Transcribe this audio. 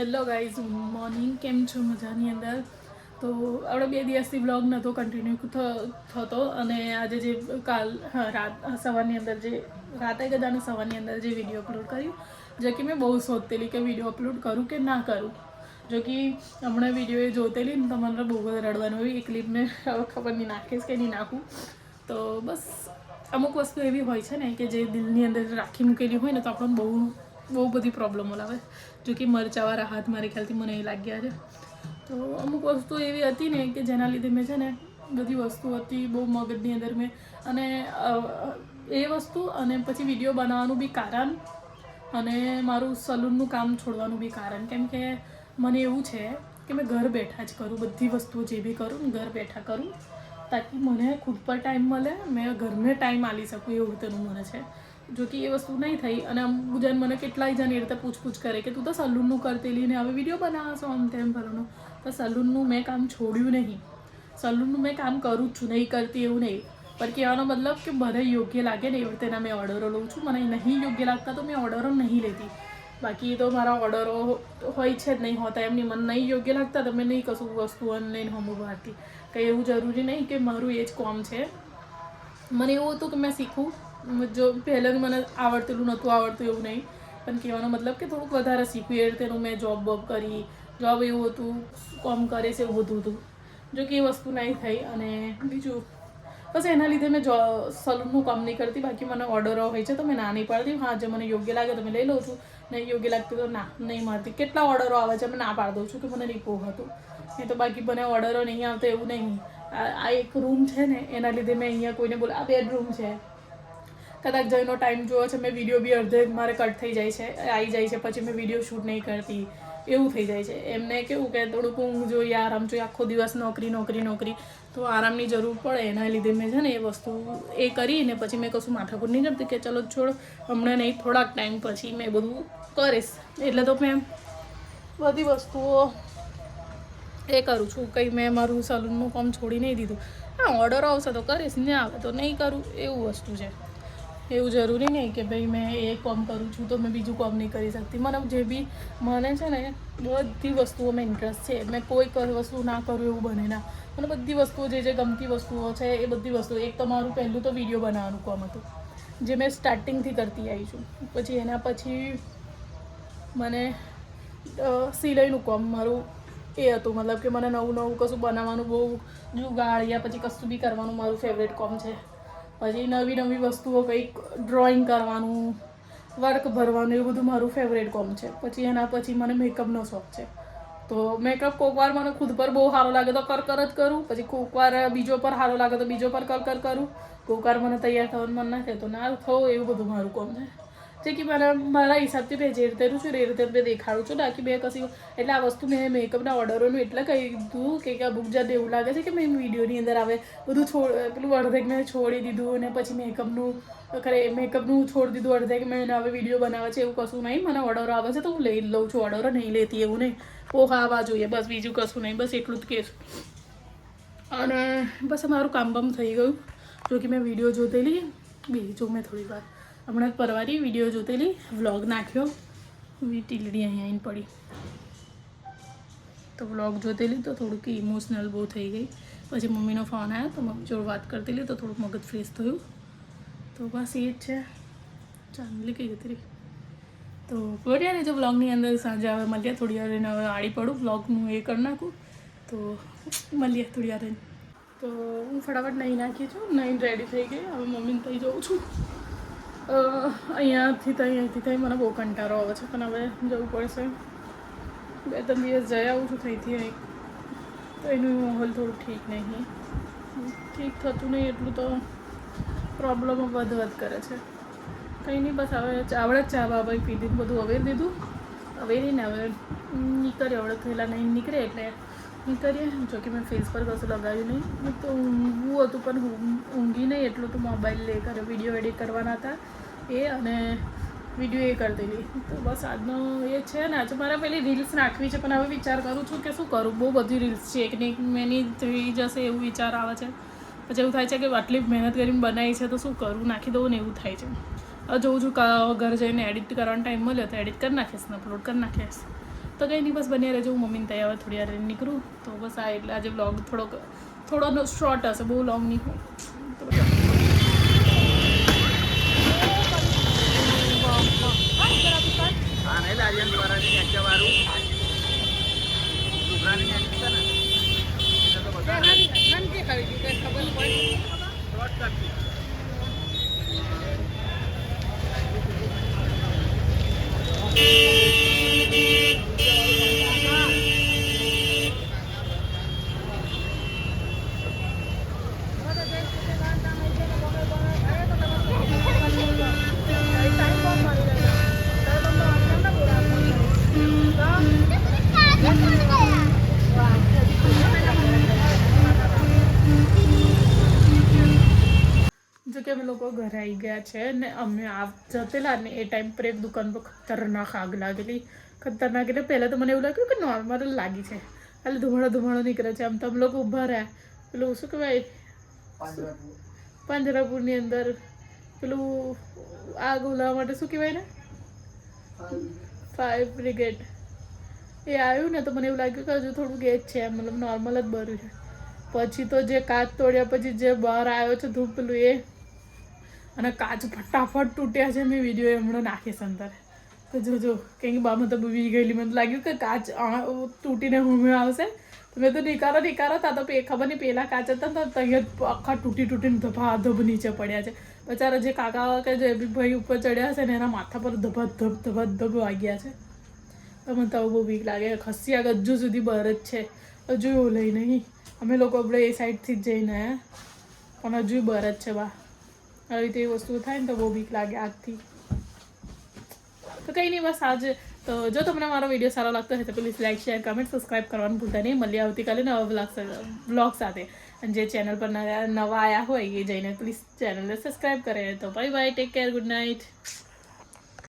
Hello guys, good morning. કેમ છો? મજાની અંદર. તો આપણે 2 દિવસથી બ્લોગ નહોતો કન્ટિન્યુ થતો અને આજે જે સવારની અંદર જે રાતે ગયા અને સવારની અંદર જે વિડીયો અપલોડ કર્યું, જે કે મેં બહુ શોધતેલી કે વિડીયો અપલોડ કરું કે ના કરું. જો કે હમણાં વિડીયો એ જોતેલી ને તમારે બહુ બધા રડવાનું હોય. એ ક્લિપને હવે ખબર નહીં નાખીશ કે નહીં નાખું. તો બસ અમુક વસ્તુ એવી હોય છે ને કે જે દિલની અંદર રાખી મૂકેલી હોય ને તો આપણને બહુ બધી પ્રોબ્લેમો લાવે. જો કે મરચાવાળા હાથ મારી ખ્યાલથી મને એ લાગ્યા છે. તો અમુક વસ્તુ એવી હતી ને કે જેના લીધે મેં છે ને બધી વસ્તુ હતી બહુ મગજની અંદર મેં અને એ વસ્તુ અને પછી વિડીયો બનાવવાનું બી કારણ અને મારું સલૂનનું કામ છોડવાનું બી કારણ. કેમ કે મને એવું છે કે મેં ઘર બેઠા જ કરું બધી વસ્તુઓ જે બી કરું ઘર બેઠા કરું, તાકી મને ખુદ પર ટાઈમ મળે, મેં ઘરને ટાઈમ આપી શકું એવું તેનું મને છે. જો કે એ વસ્તુ નહીં થઈ અને અમુક જણ મને કેટલાય જણ એ રીતે પૂછપૂછ કરે કે તું તો સલૂનનું કરતેલી ને હવે વિડીયો બનાવશો આમ તેમ ફરવાનું. તો સલૂનનું મેં કામ છોડ્યું નહીં. સલૂનનું મેં કામ કરું જ છું, નહીં કરતી એવું નહીં. પણ કહેવાનો મતલબ કે મને યોગ્ય લાગે ને એવી રીતેના મેં ઓર્ડરો લઉં છું. મને નહીં યોગ્ય લાગતા તો મેં ઓર્ડરો નહીં લેતી. બાકી તો મારા ઓર્ડરો હોય છે જ નહીં હોતા એમની. મને નહીં યોગ્ય લાગતા તો મેં નહીં કશું વસ્તુ ઓનલાઈન હમું બહારથી. કંઈ એવું જરૂરી નહીં કે મારું એ જ કોમ છે. મને એવું હતું કે મેં શીખું. જો પહેલાં મને આવડતું આવડતું એવું નહીં, પણ કહેવાનો મતલબ કે થોડુંક વધારે શીખવું એ રીતેનું મેં જોબ કરી. જોબ એવું હતું, કોમ કરે છે એવું બધું હતું. જો કે એ વસ્તુ નહીં થઈ અને બીજું બસ એના લીધે મેં સલૂનનું કામ નહીં કરતી. બાકી મને ઓર્ડરો હોય છે તો મેં ના નહીં પાડતી. હા, જે મને યોગ્ય લાગે તો મેં લઈ લઉં છું, નહીં યોગ્ય લાગતું તો ના નહીં મારતી. કેટલા ઓર્ડરો આવે છે મેં ના પાડી દઉં છું કે મને નહીં પોહાતું. નહીં તો બાકી મને ઓર્ડરો નહીં આવતા એવું નહીં. આ એક રૂમ છે ને એના લીધે મેં અહીંયા કોઈને બોલે આ બેડરૂમ છે, કદાચ જઈનો ટાઈમ જોયો છે મેં વિડીયો બી અડધે મારે કટ થઈ જાય છે, આવી જાય છે, પછી મેં વિડીયો શૂટ નહીં કરતી એવું થઈ જાય છે. એમને કેવું કે થોડુંક ઊંઘ જોઈએ, આરામ જોઈએ. આખો દિવસ નોકરી તો આરામની જરૂર પડે. એના લીધે મેં છે ને એ વસ્તુ એ કરીને પછી મેં કશું માથાકૂટ નહીં કરતી કે ચલો છોડ હમણાં નહીં, થોડાક ટાઈમ પછી મેં બધું કરીશ. એટલે તો મેં બધી વસ્તુઓ એ કરું છું. કંઈ મેં મારું સલૂનનું કામ છોડી નહીં દીધું. હા, ઓર્ડર આવશે તો કરીશ, ને આવે તો નહીં કરું એવું વસ્તુ છે. એવું જરૂરી નહીં કે ભાઈ મેં એ કામ કરું છું તો મેં બીજું કામ નહીં કરી શકતી. મને છે ને બધી વસ્તુઓમાં ઇન્ટરેસ્ટ છે. મેં કોઈ વસ્તુ ના કરું એવું બને ના. મને બધી વસ્તુઓ જે ગમતી વસ્તુઓ છે એ બધી વસ્તુઓ. એક તો મારું પહેલું તો વિડીયો બનાવવાનું કામ હતું, જે મેં સ્ટાર્ટિંગથી કરતી આવી છું. પછી એના પછી મને સિલાઈનું કામ મારું એ હતું. મતલબ કે મને નવું કશું બનાવવાનું બહુ જુગાડ યા પછી કશું બી કરવાનું મારું ફેવરેટ કામ છે. પછી નવી વસ્તુઓ કંઈક ડ્રોઈંગ કરવાનું, વર્ક ભરવાનું, એવું બધું મારું ફેવરેટ કામ છે. પછી એના પછી મને મેકઅપનો શોખ છે. તો મેકઅપ કોઈક વાર મને ખુદ પર બહુ સારો લાગે તો કર જ કરું. પછી કોઈક વાર બીજો પર સારો લાગે તો બીજો પર કર કરું. કોઈક વાર મને તૈયાર થવાનું મન ના થાય તો ના થવું. એવું બધું મારું કામ છે. જે કે મારા હિસાબથી મેં જે રીતે છું એ રીતે મેં દેખાડું છું. બાકી મેં કશી એટલે આ વસ્તુ મેં મેકઅપના ઓર્ડરોનું એટલે કહી દીધું કે અમુક જાત એવું લાગે છે કે મેં વિડીયોની અંદર આવે બધું પેલું અડધેક મેં છોડી દીધું અને પછી મેકઅપનું છોડી દીધું અડધેક મેં હવે વિડીયો બનાવે છે એવું કશું નહીં. મને ઓર્ડરો આવે છે તો હું લઈ લઉં છું. ઓર્ડરો નહીં લેતી એવું નહીં. આવવા જોઈએ બસ, બીજું કશું નહીં. બસ એટલું જ કહેશું. અને બસ મારું કામ થઈ ગયું. જો કે મેં વિડીયો જોતેલી બીજું મેં થોડી વાર હમણાં જ પરવારી વિડીયો જોતેલી, વ્લોગ નાખ્યો. ટીલડી અહીંયા આવીને પડી તો વ્લોગ જોતેલી તો થોડુંક ઇમોશનલ બહુ થઈ ગઈ. પછી મમ્મીનો ફોન આવ્યો તો મમ્મી જોડે વાત કરતેલી તો થોડુંક મગજ ફ્રેશ થયું. તો બસ એ જ છે. ચાંદલી કઈ જતી રહી. તો પડ્યા રહેજો વ્લોગની અંદર. સાંજે હવે મળીએ થોડી વાર રહીને. હવે આડી પડું વ્લોગનું એ કરી નાખું તો મળીએ થોડી વાર રહીને. તો હું ફટાફટ નહીં નાખી છું, નહીં રેડી થઈ ગઈ. હવે મમ્મીને થઈ જઉં છું. અહીંયાથી થઈ મને બહુ કંટાળો આવે છે, પણ હવે જવું પડશે. 2-3 દિવસ જઈ આવું છું થઈથી અહીં. તો એનું માહોલ થોડું ઠીક નહીં, ઠીક થતું નહીં એટલું તો પ્રોબ્લેમો વધ કરે છે. કંઈ નહીં, બસ હવે આવડે જ ચા બાબા પીધી બધું અવેરી દીધું. અવેરીને હવે નીકળે આવડે થયેલા નહીં નીકળે એટલે નીકળીએ. જો કે મેં ફેસ પર કશું લગાવ્યું નહીં. તો ઊંઘવું હતું પણ ઊંઘી નહીં એટલું તો મોબાઈલ વિડીયો એડિટ કરવાના હતા એ અને વિડીયો એ કરતેલી. તો બસ આજનો એ છે ને. આજે મારે પેલી રીલ્સ નાખવી છે પણ હવે વિચાર કરું છું કે શું કરું. બહુ બધી રીલ્સ છે, એકની મેની થઈ જશે એવું વિચાર આવે છે. પછી એવું થાય છે કે આટલી મહેનત કરીને બનાવી છે તો શું કરું, નાખી દઉં ને એવું થાય છે. હવે જોઉં છું ઘર જઈને એડિટ કરવાનો ટાઈમ મળ્યો તો એડિટ કરી નાખીશ ને અપલોડ કરી નાખીશ. તો કંઈ નહીં, બસ બની રહેજો. હું મમ્મીને ત્યાં હવે થોડી વાર નીકળું. તો બસ આ એટલે આજે વ્લોગ થોડો શોર્ટ હશે, બહુ લોંગ નહીં હોય. જો કે અમે લોકો ઘરે આવી ગયા છે ને અમે જતેલા ને એ ટાઈમ પર એક દુકાન પર ખતરનાક આગ લાગેલી. ખતરનાક એટલે પહેલાં તો મને એવું લાગ્યું કે નોર્મલ લાગી છે, એટલે ધુમાડો નીકળે છે. આમ તો અમે લોકો ઊભા રહ્યા પેલું શું કહેવાય પાંજરાપુરની અંદર પેલું આગ ઓલાવવા માટે શું કહેવાય ને ફાયર બ્રિગેડ એ આવ્યું ને, તો મને એવું લાગ્યું કે હજુ થોડું ગેસ છે, મતલબ નોર્મલ જ ભર્યું છે. પછી તો જે કાચ તોડ્યા પછી જે બહાર આવ્યો છે ધૂપ પેલું એ, અને કાચ ફટાફટ તૂટ્યા છે. મેં વિડીયો હમણાં નાખીશ અંદર, તો જોજો. કેમ કે બામાં તો બી ગયેલી, મને લાગ્યું કે કાચ તૂટીને હુમે આવશે, તો મેં તો નિકારો તા તો ખબર નહીં પેલા કાચ હતા ને તો અહીંયા આખા તૂટીને ધબાધબ નીચે પડ્યા છે. બચારા જે કાકા કે જે બી ભાઈ ઉપર ચડ્યા છે ને એના માથા પર ધબાધબ વાગ્યા છે. તો મને તો બહુ બીક લાગે. ખસી આગ હજુ સુધી બહાર જ છે, હજુ એવું લઈ નહીં. અમે લોકો આપણે એ સાઈડથી જ જઈને પણ હજુ બહાર જ છે. આવી રીતે એ વસ્તુ થાય ને તો બહુ બીક લાગે આગથી. તો કંઈ નહીં, બસ આજે તો જો તમને મારો વિડીયો સારો લાગતો હોય તો please like, share, comment, subscribe કરવાનું ભૂલતા નહીં. મળીએ આવતીકાલે નવા વ્લોગ સાથે. અને જે ચેનલ પર નવા આવ્યા હોય એ જઈને પ્લીઝ ચેનલને સબસ્ક્રાઈબ કરે. તો bye bye, take care, good night.